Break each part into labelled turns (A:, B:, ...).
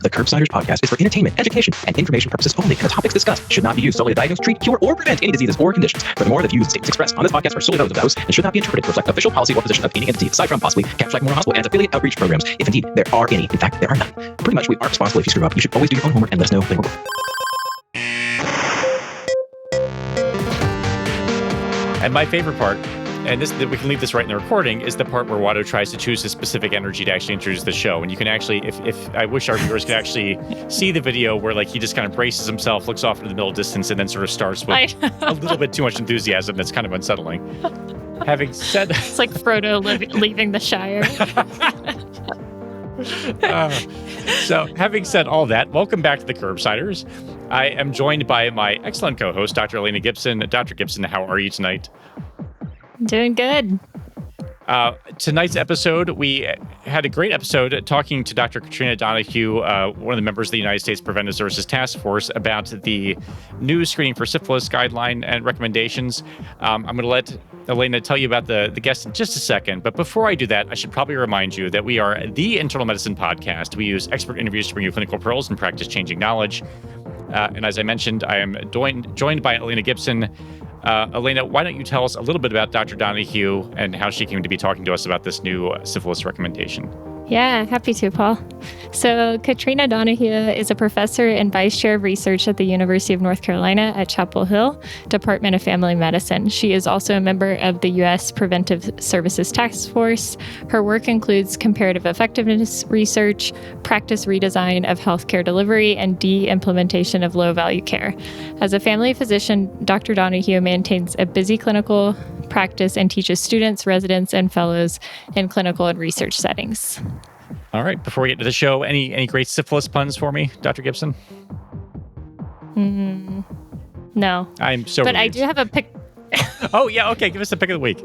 A: The Curbsiders podcast is for entertainment, education, and information purposes only, and the topics discussed should not be used solely to diagnose, treat, cure, or prevent any diseases or conditions. Furthermore, the views and statements expressed on this podcast are solely those of the host and should not be interpreted to reflect official policy or position of any entity, aside from possibly Campus Life Memorial Hospital and its affiliate outreach programs, if indeed there are any. In fact, there are none. Pretty much, we are responsible if you screw up. You should always do your own homework and let us know when we're wrong.
B: And my favorite part, and this we can leave this right in the recording, is the part where Watto tries to choose a specific energy to actually introduce the show. And you can actually, if I wish our viewers could actually see the video where like he just kind of braces himself, looks off into the middle distance, and then sort of starts with a little bit too much enthusiasm. That's kind of unsettling. Having said,
C: it's like Frodo leaving the Shire.
B: So having said all that, welcome back to the Curbsiders. I am joined by my excellent co-host, Dr. Elena Gibson. Dr. Gibson, how are you tonight?
C: Doing good.
B: Tonight's episode, we had a great episode talking to Dr. Katrina Donahue, one of the members of the United States Preventive Services Task Force, about the new screening for syphilis guideline and recommendations. I'm going to let Elena tell you about the guest in just a second. But before I do that, I should probably remind you that we are the internal medicine podcast. We use expert interviews to bring you clinical pearls and practice-changing knowledge. And as I mentioned, I am joined by Elena Gibson. Elena, why don't you tell us a little bit about Dr. Donahue and how she came to be talking to us about this new syphilis recommendation?
C: Yeah, happy to, Paul. So Katrina Donahue is a professor and vice chair of research at the University of North Carolina at Chapel Hill, Department of Family Medicine. She is also a member of the U.S. Preventive Services Task Force. Her work includes comparative effectiveness research, practice redesign of healthcare delivery, and de-implementation of low-value care. As a family physician, Dr. Donahue maintains a busy clinical practice and teaches students, residents, and fellows in clinical and research settings.
B: All right. Before we get to the show, any great syphilis puns for me, Dr. Gibson?
C: No.
B: I'm so
C: But
B: relieved.
C: I do have a pick.
B: Oh, yeah. Okay. Give us the pick of the week.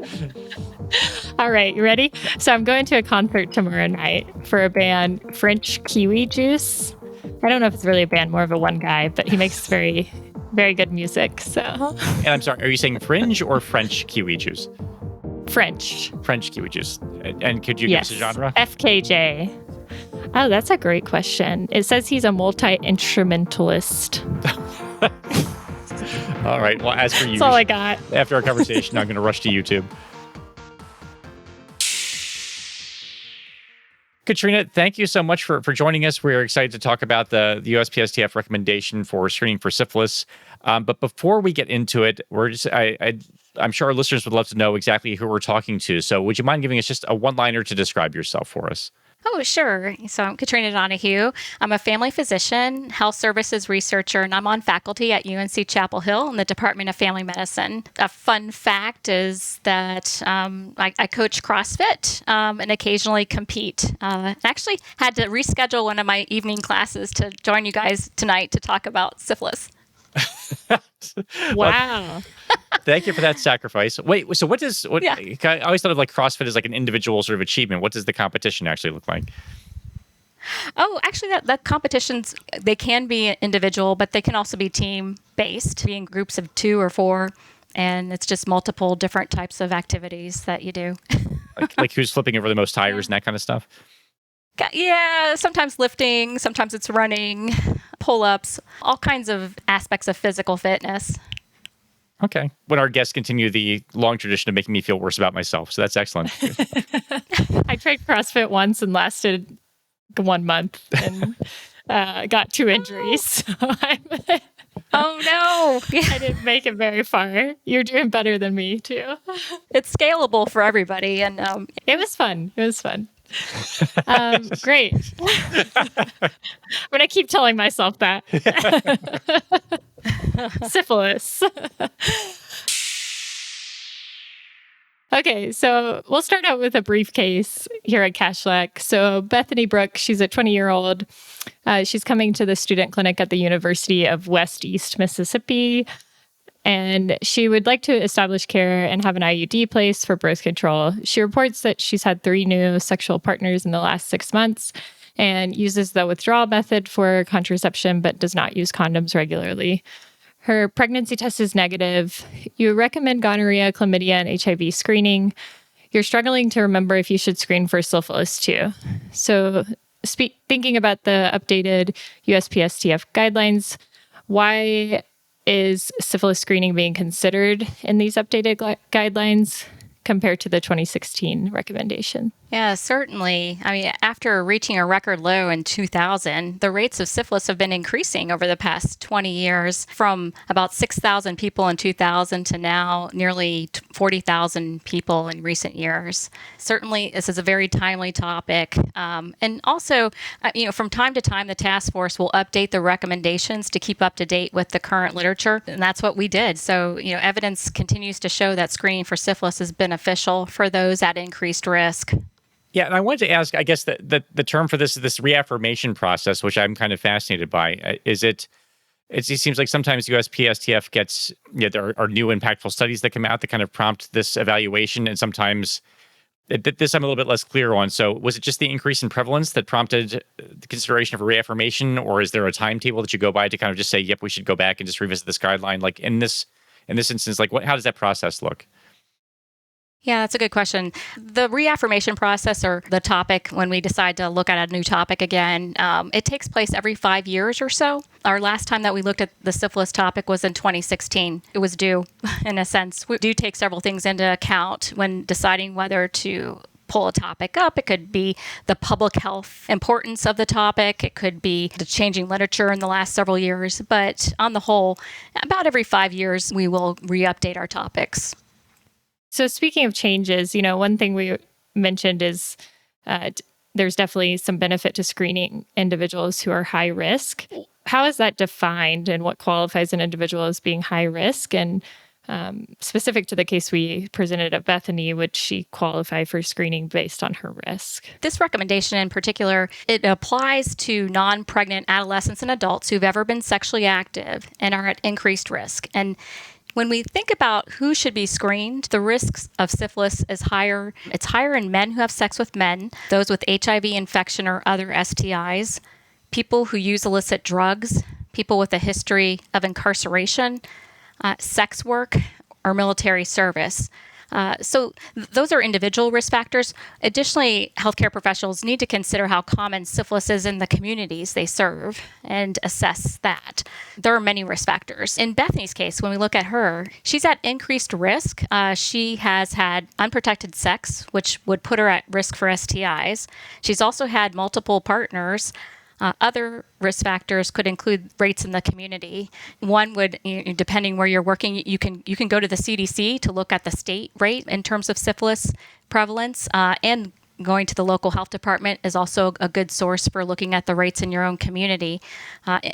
C: All right. You ready? So I'm going to a concert tomorrow night for a band, French Kiwi Juice. I don't know if it's really a band, more of a one guy, but he makes very, very good music. So.
B: And I'm sorry, are you saying fringe or French kiwi juice?
C: French
B: kiwi juice. And could you give us a genre?
C: FKJ. Oh, that's a great question. It says he's a multi-instrumentalist.
B: All right. Well, as for you,
C: that's all I got.
B: After our conversation, I'm going to rush to YouTube. Katrina, thank you so much for joining us. We're excited to talk about the USPSTF recommendation for screening for syphilis. But before we get into it, I'm sure our listeners would love to know exactly who we're talking to. So would you mind giving us just a one-liner to describe yourself for us?
D: Oh, sure. So I'm Katrina Donahue. I'm a family physician, health services researcher, and I'm on faculty at UNC Chapel Hill in the Department of Family Medicine. A fun fact is that I coach CrossFit and occasionally compete. I actually had to reschedule one of my evening classes to join you guys tonight to talk about syphilis.
C: Wow.
B: Thank you for that sacrifice. Wait, so I always thought of like CrossFit as like an individual sort of achievement. What does the competition actually look like?
D: Oh, actually, the competitions, they can be individual, but they can also be team-based, being groups of 2 or 4, and it's just multiple different types of activities that you do.
B: like who's flipping over the most tires and that kind of stuff?
D: Yeah, sometimes lifting, sometimes it's running, pull-ups, all kinds of aspects of physical fitness.
B: Okay. When our guests continue the long tradition of making me feel worse about myself. So that's excellent.
C: I tried CrossFit once and lasted 1 month and got 2 injuries. So
D: Oh, no.
C: I didn't make it very far. You're doing better than me, too.
D: It's scalable for everybody. And
C: it was fun. It was fun. Great. I'm going to keep telling myself that. Syphilis. Okay, so we'll start out with a brief case here at Kashlak. So Bethany Brooke, she's a 20-year-old. She's coming to the student clinic at the University of West East Mississippi. And she would like to establish care and have an IUD placed for birth control. She reports that she's had 3 new sexual partners in the last 6 months and uses the withdrawal method for contraception, but does not use condoms regularly. Her pregnancy test is negative. You recommend gonorrhea, chlamydia, and HIV screening. You're struggling to remember if you should screen for syphilis too. So thinking about the updated USPSTF guidelines, why is syphilis screening being considered in these updated guidelines compared to the 2016 recommendation?
D: Yeah, certainly. I mean, after reaching a record low in 2000, the rates of syphilis have been increasing over the past 20 years from about 6,000 people in 2000 to now nearly 40,000 people in recent years. Certainly, this is a very timely topic. And also, from time to time, the task force will update the recommendations to keep up to date with the current literature. And that's what we did. So, evidence continues to show that screening for syphilis is beneficial for those at increased risk.
B: Yeah, and I wanted to ask, I guess the term for this reaffirmation process, which I'm kind of fascinated by, it seems like sometimes USPSTF gets, there are new impactful studies that come out that kind of prompt this evaluation, and sometimes this I'm a little bit less clear on. So was it just the increase in prevalence that prompted the consideration of a reaffirmation, or is there a timetable that you go by to kind of just say, yep, we should go back and just revisit this guideline? Like in this instance, like how does that process look?
D: Yeah, that's a good question. The reaffirmation process, or the topic when we decide to look at a new topic again, it takes place every 5 years or so. Our last time that we looked at the syphilis topic was in 2016. It was due, in a sense. We do take several things into account when deciding whether to pull a topic up. It could be the public health importance of the topic. It could be the changing literature in the last several years. But on the whole, about every 5 years, we will re-update our topics.
C: So speaking of changes, one thing we mentioned is there's definitely some benefit to screening individuals who are high risk. How is that defined, and what qualifies an individual as being high risk? And specific to the case we presented at Bethany, would she qualify for screening based on her risk?
D: This recommendation in particular, it applies to non-pregnant adolescents and adults who've ever been sexually active and are at increased risk. And when we think about who should be screened, the risks of syphilis is higher. It's higher in men who have sex with men, those with HIV infection or other STIs, people who use illicit drugs, people with a history of incarceration, sex work, or military service. So those are individual risk factors. Additionally, healthcare professionals need to consider how common syphilis is in the communities they serve and assess that. There are many risk factors. In Bethany's case, when we look at her, she's at increased risk. She has had unprotected sex, which would put her at risk for STIs. She's also had multiple partners. Other risk factors could include rates in the community. One would, depending where you're working, you can go to the CDC to look at the state rate in terms of syphilis prevalence, and going to the local health department is also a good source for looking at the rates in your own community.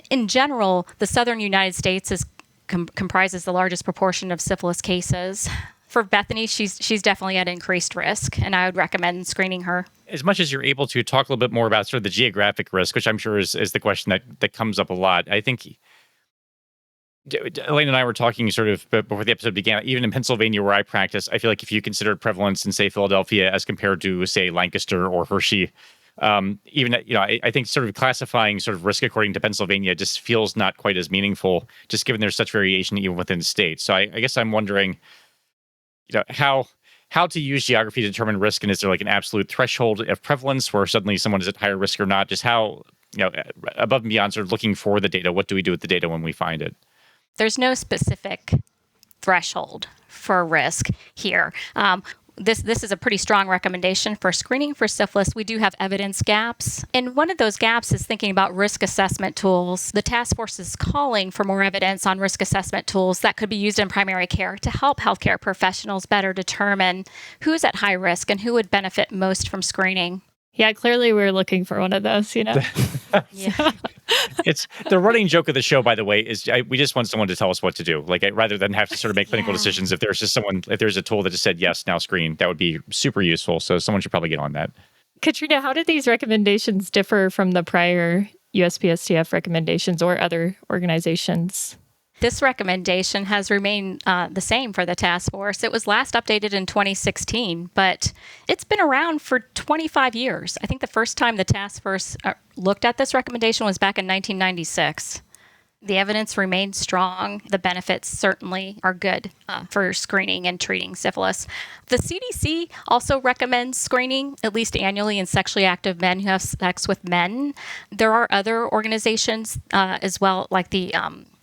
D: In general, the southern United States comprises the largest proportion of syphilis cases. For Bethany, she's definitely at increased risk, and I would recommend screening her.
B: As much as you're able to talk a little bit more about sort of the geographic risk, which I'm sure is the question that comes up a lot. I think Elaine and I were talking sort of before the episode began, even in Pennsylvania where I practice, I feel like if you considered prevalence in, say, Philadelphia as compared to, say, Lancaster or Hershey, I think sort of classifying sort of risk according to Pennsylvania just feels not quite as meaningful, just given there's such variation even within states. So I guess I'm wondering, how to use geography to determine risk, and is there like an absolute threshold of prevalence where suddenly someone is at higher risk or not? Just how, above and beyond sort of looking for the data, what do we do with the data when we find it?
D: There's no specific threshold for risk here. This is a pretty strong recommendation for screening for syphilis. We do have evidence gaps. And one of those gaps is thinking about risk assessment tools. The task force is calling for more evidence on risk assessment tools that could be used in primary care to help healthcare professionals better determine who's at high risk and who would benefit most from screening.
C: Yeah, clearly we're looking for one of those,
D: Yeah.
B: It's the running joke of the show, by the way, is we just want someone to tell us what to do. Like, rather than have to sort of make clinical decisions, if there's a tool that just said, yes, now screen, that would be super useful. So someone should probably get on that.
C: Katrina, how did these recommendations differ from the prior USPSTF recommendations or other organizations?
D: This recommendation has remained the same for the task force. It was last updated in 2016, but it's been around for 25 years. I think the first time the task force looked at this recommendation was back in 1996. The evidence remains strong. The benefits certainly are good for screening and treating syphilis. The CDC also recommends screening at least annually in sexually active men who have sex with men. There are other organizations as well, like the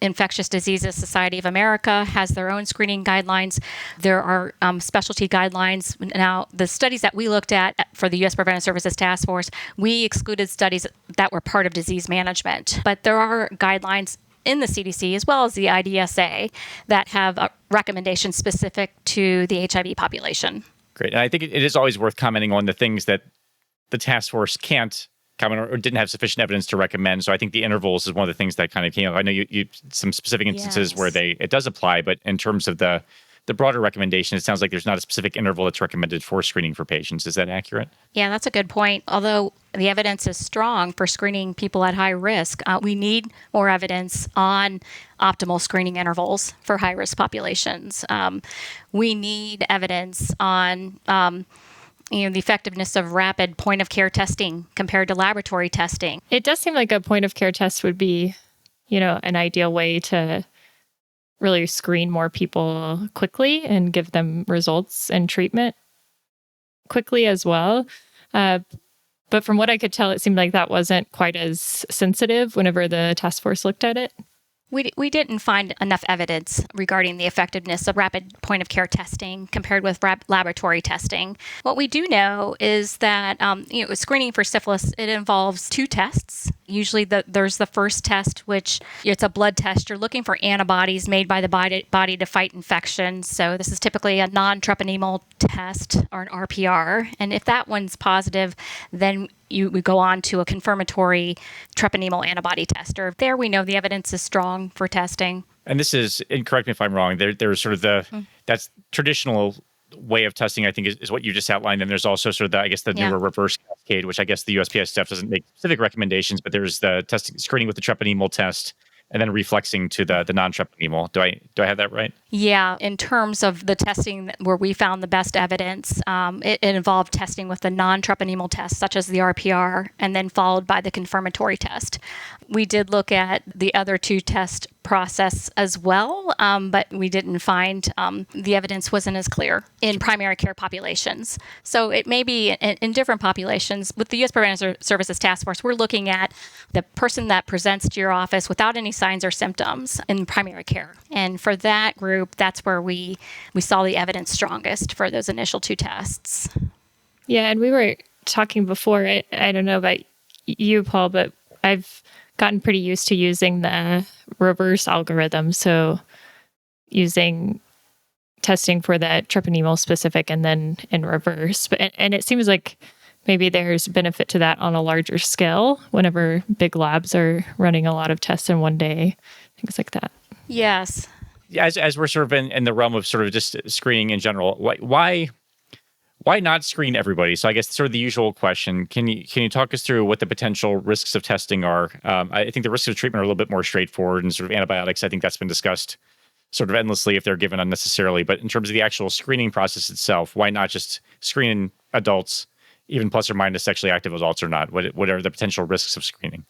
D: Infectious Diseases Society of America has their own screening guidelines. There are specialty guidelines. Now, the studies that we looked at for the U.S. Preventive Services Task Force, we excluded studies that were part of disease management. But there are guidelines in the CDC as well as the IDSA that have recommendations specific to the HIV population.
B: Great. And I think it is always worth commenting on the things that the task force can't comment or didn't have sufficient evidence to recommend. So I think the intervals is one of the things that kind of came up. I know you some specific instances where it does apply, but in terms of the broader recommendation, it sounds like there's not a specific interval that's recommended for screening for patients. Is that accurate?
D: Yeah, that's a good point. Although the evidence is strong for screening people at high risk, we need more evidence on optimal screening intervals for high-risk populations. We need evidence on the effectiveness of rapid point-of-care testing compared to laboratory testing.
C: It does seem like a point-of-care test would be, an ideal way to really screen more people quickly and give them results and treatment quickly as well. But from what I could tell, it seemed like that wasn't quite as sensitive whenever the task force looked at it.
D: We didn't find enough evidence regarding the effectiveness of rapid point-of-care testing compared with laboratory testing. What we do know is that screening for syphilis, it involves two tests. Usually there's the first test, which it's a blood test. You're looking for antibodies made by the body to fight infection. So this is typically a non-treponemal test or an RPR. And if that one's positive, then we go on to a confirmatory treponemal antibody tester. There we know the evidence is strong for testing.
B: And this is, and correct me if I'm wrong, there's sort of that's traditional way of testing, I think, is what you just outlined. And there's also sort of the newer reverse cascade, which I guess the USPSTF doesn't make specific recommendations, but there's the testing, screening with the treponemal test, and then reflexing to the non-treponemal. Do I have that right?
D: Yeah. In terms of the testing where we found the best evidence, it involved testing with the non-treponemal test, such as the RPR, and then followed by the confirmatory test. We did look at the other two test process as well, but we didn't find the evidence wasn't as clear in primary care populations. So it may be in different populations. With the U.S. Preventive Services Task Force, we're looking at the person that presents to your office without any signs or symptoms in primary care. And for that group, that's where we saw the evidence strongest for those initial two tests.
C: Yeah, and we were talking before, I don't know about you, Paul, but I've gotten pretty used to using the reverse algorithm. So using testing for the treponemal specific and then in reverse. And it seems like maybe there's benefit to that on a larger scale whenever big labs are running a lot of tests in one day, things like that.
D: Yes.
B: As we're sort of in the realm of sort of just screening in general, why not screen everybody? So I guess sort of the usual question, can you talk us through what the potential risks of testing are? I think the risks of treatment are a little bit more straightforward, and sort of antibiotics, I think that's been discussed sort of endlessly if they're given unnecessarily. But in terms of the actual screening process itself, why not just screen adults, even plus or minus sexually active adults or not? What are the potential risks of screening?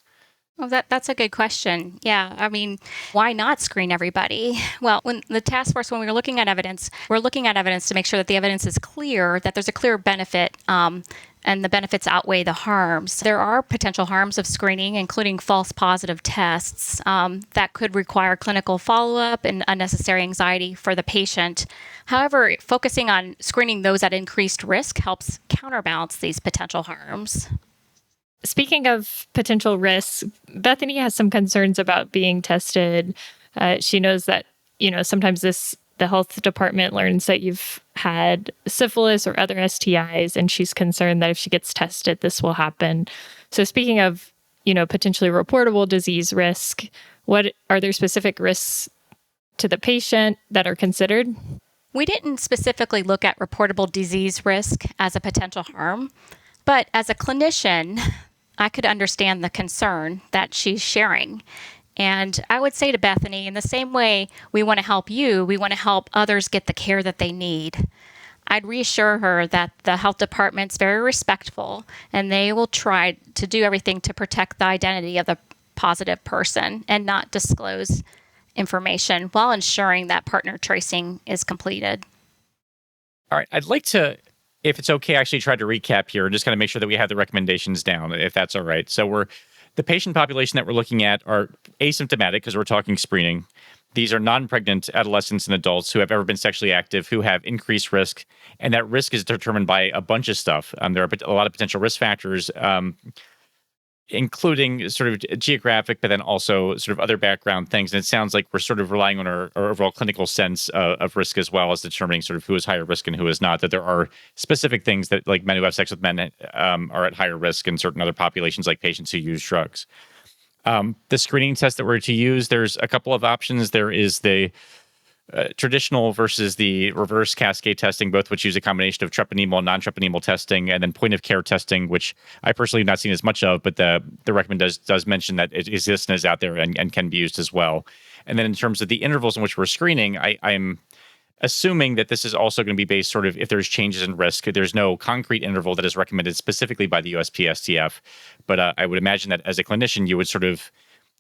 D: Well, that's a good question. Yeah. I mean, why not screen everybody? Well, when the task force, when we were looking at evidence, we're looking at evidence to make sure that the evidence is clear, that there's a clear benefit, and the benefits outweigh the harms. There are potential harms of screening, including false positive tests that could require clinical follow-up and unnecessary anxiety for the patient. However, focusing on screening those at increased risk helps counterbalance these potential harms.
C: Speaking of potential risks, Bethany has some concerns about being tested. She knows that, sometimes the health department learns that you've had syphilis or other STIs, and she's concerned that if she gets tested, this will happen. So speaking of, potentially reportable disease risk, are there specific risks to the patient that are considered?
D: We didn't specifically look at reportable disease risk as a potential harm, but as a clinician, I could understand the concern that she's sharing. And I would say to Bethany, in the same way we want to help you, we want to help others get the care that they need. I'd reassure her that the health department's very respectful, and they will try to do everything to protect the identity of the positive person and not disclose information while ensuring that partner tracing is completed.
B: All right. I'd like to, if it's okay, actually try to recap here and just kind of make sure that we have the recommendations down, if that's all right. So the patient population that we're looking at are asymptomatic because we're talking screening. These are non-pregnant adolescents and adults who have ever been sexually active, who have increased risk, and that risk is determined by a bunch of stuff. There are a lot of potential risk factors, including sort of geographic, but then also sort of other background things. And it sounds like we're sort of relying on our overall clinical sense of risk as well as determining sort of who is higher risk and who is not, that there are specific things that like men who have sex with men are at higher risk in certain other populations, like patients who use drugs. The screening test that we're to use, there's a couple of options. There is the traditional versus the reverse cascade testing, both which use a combination of treponemal and non-treponemal testing, and then point of care testing, which I personally have not seen as much of, but the recommend does mention that it exists and is out there and can be used as well. And then in terms of the intervals in which we're screening, I'm assuming that this is also going to be based sort of if there's changes in risk. There's no concrete interval that is recommended specifically by the USPSTF, but I would imagine that as a clinician, you would sort of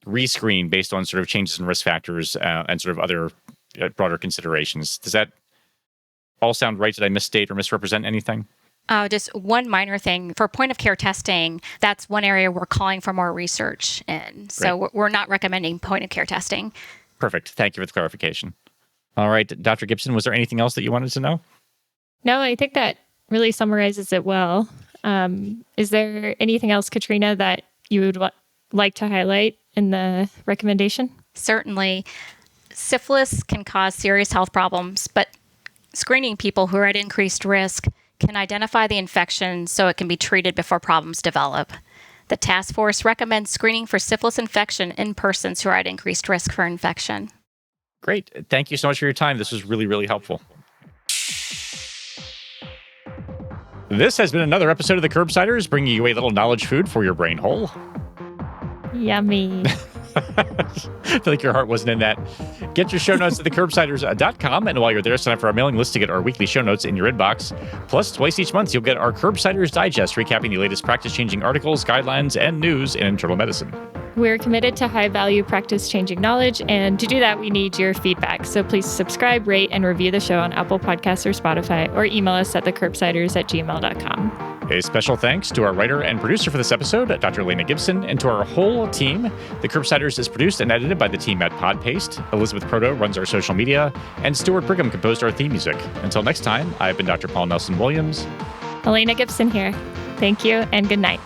B: rescreen based on sort of changes in risk factors and sort of other broader considerations. Does that all sound right? Did I misstate or misrepresent anything?
D: Just one minor thing. For point of care testing, that's one area we're calling for more research in. So we're not recommending point of care testing.
B: Perfect. Thank you for the clarification. All right, Dr. Gibson, was there anything else that you wanted to know?
C: No, I think that really summarizes it well. Is there anything else, Katrina, that you would like to highlight in the recommendation?
D: Certainly. Syphilis can cause serious health problems, but screening people who are at increased risk can identify the infection so it can be treated before problems develop. The task force recommends screening for syphilis infection in persons who are at increased risk for infection.
B: Great. Thank you so much for your time. This was really, really helpful. This has been another episode of the Curbsiders, bringing you a little knowledge food for your brain hole.
C: Yummy.
B: I feel like your heart wasn't in that. Get your show notes at thecurbsiders.com, and while you're there, sign up for our mailing list to get our weekly show notes in your inbox. Plus, twice each month, you'll get our Curbsiders Digest, recapping the latest practice-changing articles, guidelines, and news in internal medicine.
C: We're committed to high-value practice-changing knowledge, and to do that, we need your feedback. So please subscribe, rate, and review the show on Apple Podcasts or Spotify, or email us at thecurbsiders@gmail.com.
B: A special thanks to our writer and producer for this episode, Dr. Elena Gibson, and to our whole team. The Curbsiders is produced and edited by the team at Podpaste. Elizabeth Proto runs our social media, and Stuart Brigham composed our theme music. Until next time, I've been Dr. Paul Nelson Williams.
C: Elena Gibson here. Thank you, and good night.